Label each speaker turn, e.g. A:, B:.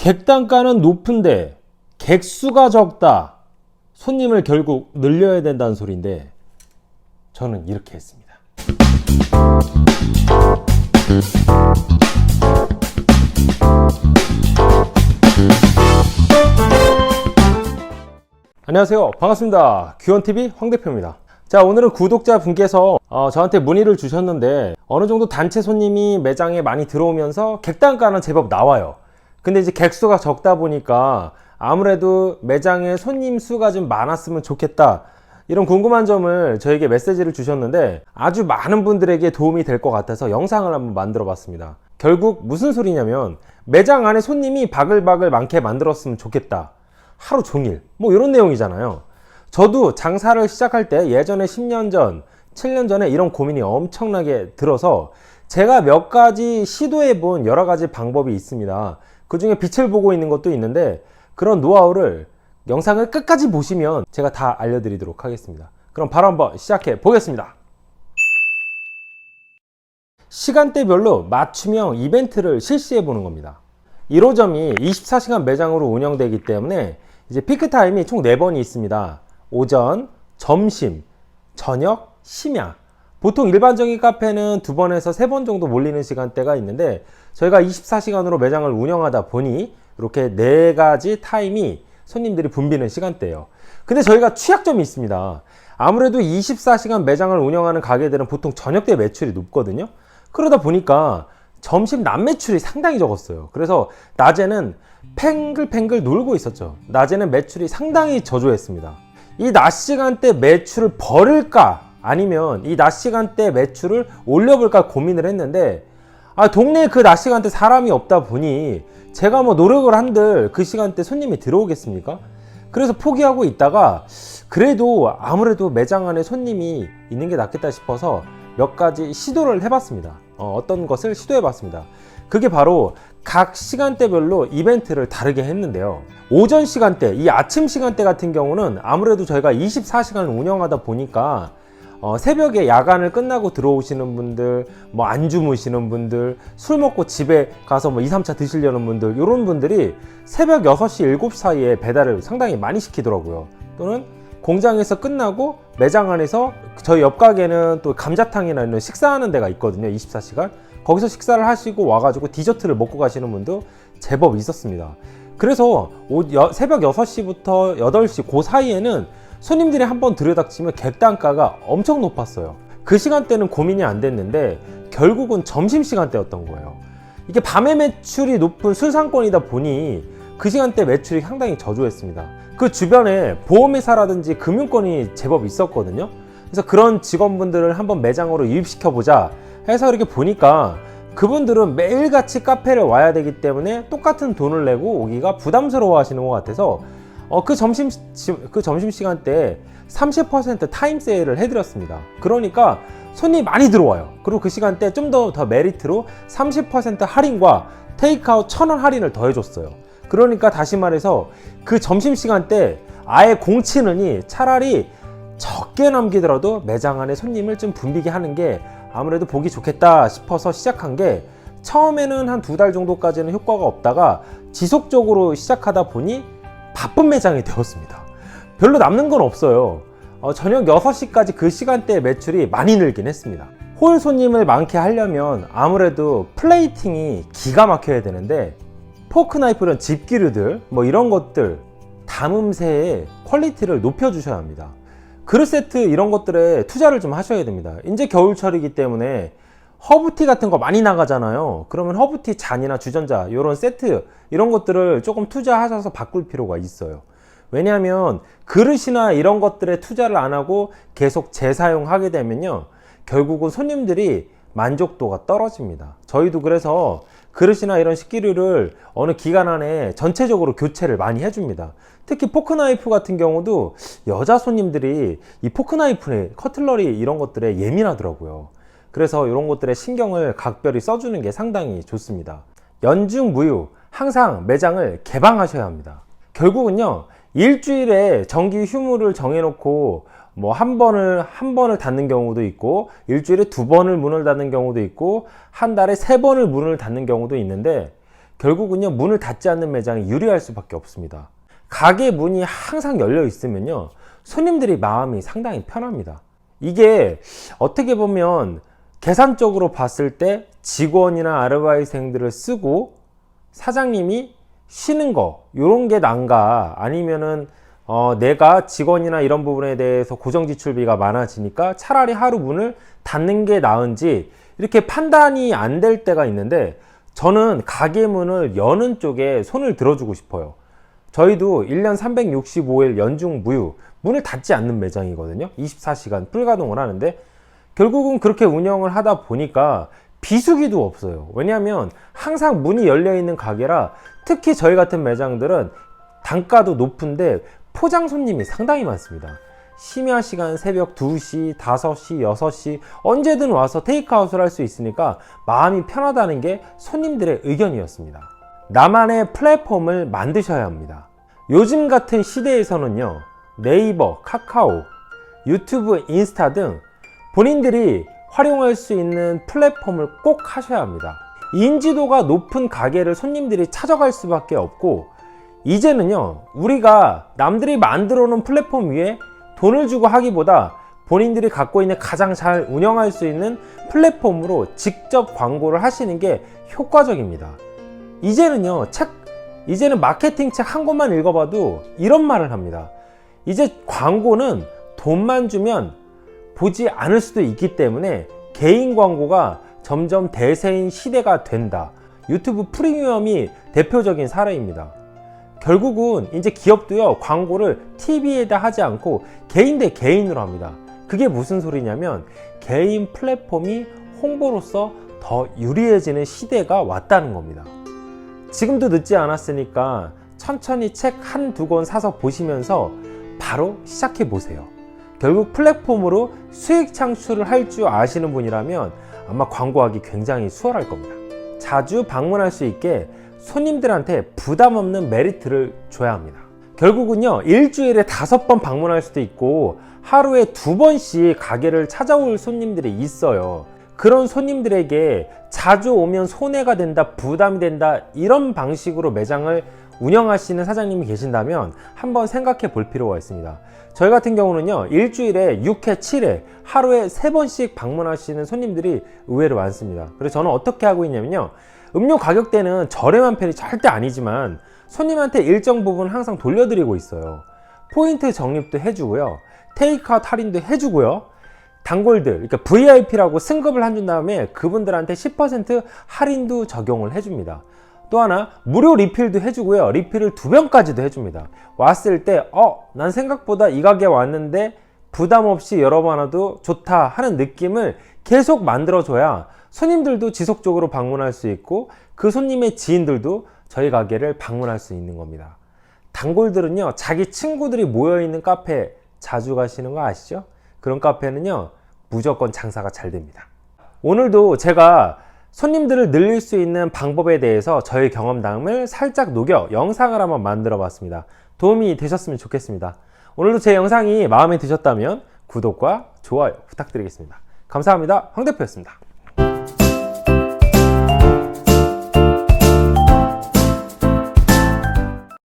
A: 객단가는 높은데 객수가 적다. 손님을 결국 늘려야 된다는 소리인데 저는 이렇게 했습니다. 안녕하세요. 반갑습니다. 규원TV 황대표입니다. 자, 오늘은 구독자분께서 저한테 문의를 주셨는데 어느 정도 단체 손님이 매장에 많이 들어오면서 객단가는 제법 나와요. 근데 이제 객수가 적다 보니까 아무래도 매장에 손님 수가 좀 많았으면 좋겠다, 이런 궁금한 점을 저에게 메시지를 주셨는데 아주 많은 분들에게 도움이 될 것 같아서 영상을 한번 만들어 봤습니다. 결국 무슨 소리냐면 매장 안에 손님이 바글바글 많게 만들었으면 좋겠다, 하루 종일, 뭐 이런 내용이잖아요. 저도 장사를 시작할 때 예전에 10년 전, 7년 전에 이런 고민이 엄청나게 들어서 제가 몇 가지 시도해 본 여러 가지 방법이 있습니다. 그 중에 빛을 보고 있는 것도 있는데 그런 노하우를 영상을 끝까지 보시면 제가 다 알려드리도록 하겠습니다. 그럼 바로 한번 시작해 보겠습니다. 시간대별로 맞춤형 이벤트를 시시해 보는 겁니다. 1호점이 24시간 매장으로 운영되기 때문에 이제 피크타임이 총 4번이 있습니다. 오전, 점심, 저녁, 심야. 보통 일반적인 카페는 2번에서 3번 정도 몰리는 시간대가 있는데 저희가 24시간으로 매장을 운영하다 보니 이렇게 4가지 타임이 손님들이 붐비는 시간대예요. 근데 저희가 취약점이 있습니다. 아무래도 24시간 매장을 운영하는 가게들은 보통 저녁때 매출이 높거든요. 그러다 보니까 점심 낮 매출이 상당히 적었어요. 그래서 낮에는 팽글팽글 놀고 있었죠. 낮에는 매출이 상당히 저조했습니다. 이 낮 시간대 매출을 버릴까 아니면 이 낮 시간대 매출을 올려볼까 고민을 했는데 동네에 그 낮 시간대 사람이 없다 보니 제가 뭐 노력을 한들 그 시간대 손님이 들어오겠습니까? 그래서 포기하고 있다가 그래도 아무래도 매장 안에 손님이 있는 게 낫겠다 싶어서 몇 가지 시도를 해봤습니다. 어떤 것을 시도해봤습니다. 그게 바로 각 시간대별로 이벤트를 다르게 했는데요. 오전 시간대, 이 아침 시간대 같은 경우는 아무래도 저희가 24시간을 운영하다 보니까 새벽에 야간을 끝나고 들어오시는 분들, 뭐 안 주무시는 분들, 술 먹고 집에 가서 뭐 2, 3차 드시려는 분들, 이런 분들이 새벽 6시, 7시 사이에 배달을 상당히 많이 시키더라고요. 또는 공장에서 끝나고 매장 안에서 저희 옆 가게는 또 감자탕이나 이런 식사하는 데가 있거든요. 24시간. 거기서 식사를 하시고 와가지고 디저트를 먹고 가시는 분도 제법 있었습니다. 그래서 새벽 6시부터 8시 그 사이에는 손님들이 한번 들여닥치면 객단가가 엄청 높았어요. 그 시간대는 고민이 안 됐는데 결국은 점심시간대였던 거예요. 이게 밤에 매출이 높은 술상권이다 보니 그 시간대 매출이 상당히 저조했습니다. 그 주변에 보험회사라든지 금융권이 제법 있었거든요. 그래서 그런 직원분들을 한번 매장으로 유입시켜보자 해서 이렇게 보니까 그분들은 매일같이 카페를 와야 되기 때문에 똑같은 돈을 내고 오기가 부담스러워 하시는 것 같아서 그 점심시간대에 30% 타임 세일을 해드렸습니다. 그러니까 손님이 많이 들어와요. 그리고 그 시간대 좀 더 메리트로 30% 할인과 테이크아웃 1,000원 할인을 더 해줬어요. 그러니까 다시 말해서 그 점심시간대 아예 공치느니 차라리 적게 남기더라도 매장 안에 손님을 좀 붐비게 하는 게 아무래도 보기 좋겠다 싶어서 시작한 게, 처음에는 한 2달 정도까지는 효과가 없다가 지속적으로 시작하다 보니 바쁜 매장이 되었습니다. 별로 남는 건 없어요. 저녁 6시까지 그 시간대에 매출이 많이 늘긴 했습니다. 홀 손님을 많게 하려면 아무래도 플레이팅이 기가 막혀야 되는데 포크 나이프 이런 집기류들 뭐 이런 것들 담음새의 퀄리티를 높여 주셔야 합니다. 그릇 세트 이런 것들에 투자를 좀 하셔야 됩니다. 이제 겨울철이기 때문에 허브티 같은 거 많이 나가잖아요. 그러면 허브티 잔이나 주전자 이런 세트 이런 것들을 조금 투자하셔서 바꿀 필요가 있어요. 왜냐하면 그릇이나 이런 것들에 투자를 안 하고 계속 재사용하게 되면요, 결국은 손님들이 만족도가 떨어집니다. 저희도 그래서 그릇이나 이런 식기류를 어느 기간 안에 전체적으로 교체를 많이 해줍니다. 특히 포크나이프 같은 경우도 여자 손님들이 이 포크나이프에 커틀러리 이런 것들에 예민하더라고요. 그래서 이런 것들에 신경을 각별히 써주는 게 상당히 좋습니다. 연중무휴 항상 매장을 개방하셔야 합니다. 결국은요, 일주일에 정기 휴무를 정해놓고 뭐 한 번을 닫는 경우도 있고, 일주일에 2번을 문을 닫는 경우도 있고, 한 달에 3번을 문을 닫는 경우도 있는데, 결국은요, 문을 닫지 않는 매장이 유리할 수밖에 없습니다. 가게 문이 항상 열려 있으면요, 손님들이 마음이 상당히 편합니다. 이게 어떻게 보면 계산적으로 봤을 때 직원이나 아르바이트생들을 쓰고 사장님이 쉬는 거, 요런 게 난가, 아니면은 내가 직원이나 이런 부분에 대해서 고정 지출비가 많아지니까 차라리 하루 문을 닫는 게 나은지 이렇게 판단이 안 될 때가 있는데, 저는 가게 문을 여는 쪽에 손을 들어주고 싶어요. 저희도 1년 365일 연중 무휴, 문을 닫지 않는 매장이거든요. 24시간 풀가동을 하는데, 결국은 그렇게 운영을 하다 보니까 비수기도 없어요. 왜냐하면 항상 문이 열려 있는 가게라, 특히 저희 같은 매장들은 단가도 높은데 포장 손님이 상당히 많습니다. 심야 시간 새벽 2시, 5시, 6시 언제든 와서 테이크아웃을 할 수 있으니까 마음이 편하다는 게 손님들의 의견이었습니다. 나만의 플랫폼을 만드셔야 합니다. 요즘 같은 시대에서는요, 네이버, 카카오, 유튜브, 인스타 등 본인들이 활용할 수 있는 플랫폼을 꼭 하셔야 합니다. 인지도가 높은 가게를 손님들이 찾아갈 수밖에 없고, 이제는요, 우리가 남들이 만들어 놓은 플랫폼 위에 돈을 주고 하기보다 본인들이 갖고 있는 가장 잘 운영할 수 있는 플랫폼으로 직접 광고를 하시는 게 효과적입니다. 이제는 마케팅 책 한 권만 읽어봐도 이런 말을 합니다. 이제 광고는 돈만 주면 보지 않을 수도 있기 때문에 개인 광고가 점점 대세인 시대가 된다. 유튜브 프리미엄이 대표적인 사례입니다. 결국은 이제 기업도요, 광고를 TV에다 하지 않고 개인 대 개인으로 합니다. 그게 무슨 소리냐면, 개인 플랫폼이 홍보로서 더 유리해지는 시대가 왔다는 겁니다. 지금도 늦지 않았으니까 천천히 책 한두 권 사서 보시면서 바로 시작해 보세요. 결국 플랫폼으로 수익 창출을 할 줄 아시는 분이라면 아마 광고하기 굉장히 수월할 겁니다. 자주 방문할 수 있게 손님들한테 부담 없는 메리트를 줘야 합니다. 결국은요, 일주일에 5번 방문할 수도 있고 하루에 2번씩 가게를 찾아올 손님들이 있어요. 그런 손님들에게 자주 오면 손해가 된다, 부담이 된다, 이런 방식으로 매장을 운영하시는 사장님이 계신다면 한번 생각해 볼 필요가 있습니다. 저희 같은 경우는요, 일주일에 6회, 7회, 하루에 3번씩 방문하시는 손님들이 의외로 많습니다. 그래서 저는 어떻게 하고 있냐면요, 음료 가격대는 저렴한 편이 절대 아니지만 손님한테 일정 부분 항상 돌려드리고 있어요. 포인트 적립도 해주고요, 테이크아웃 할인도 해주고요, 단골들, 그러니까 VIP라고 승급을 해준 다음에 그분들한테 10% 할인도 적용을 해줍니다. 또 하나, 무료 리필도 해주고요, 리필을 2병까지도 해줍니다. 왔을 때 난 생각보다 이 가게 왔는데 부담 없이 여러 번 와도 좋다 하는 느낌을 계속 만들어줘야 손님들도 지속적으로 방문할 수 있고 그 손님의 지인들도 저희 가게를 방문할 수 있는 겁니다. 단골들은요, 자기 친구들이 모여있는 카페 자주 가시는 거 아시죠? 그런 카페는요, 무조건 장사가 잘 됩니다. 오늘도 제가 손님들을 늘릴 수 있는 방법에 대해서 저의 경험담을 살짝 녹여 영상을 한번 만들어 봤습니다. 도움이 되셨으면 좋겠습니다. 오늘도 제 영상이 마음에 드셨다면 구독과 좋아요 부탁드리겠습니다. 감사합니다. 황 대표였습니다.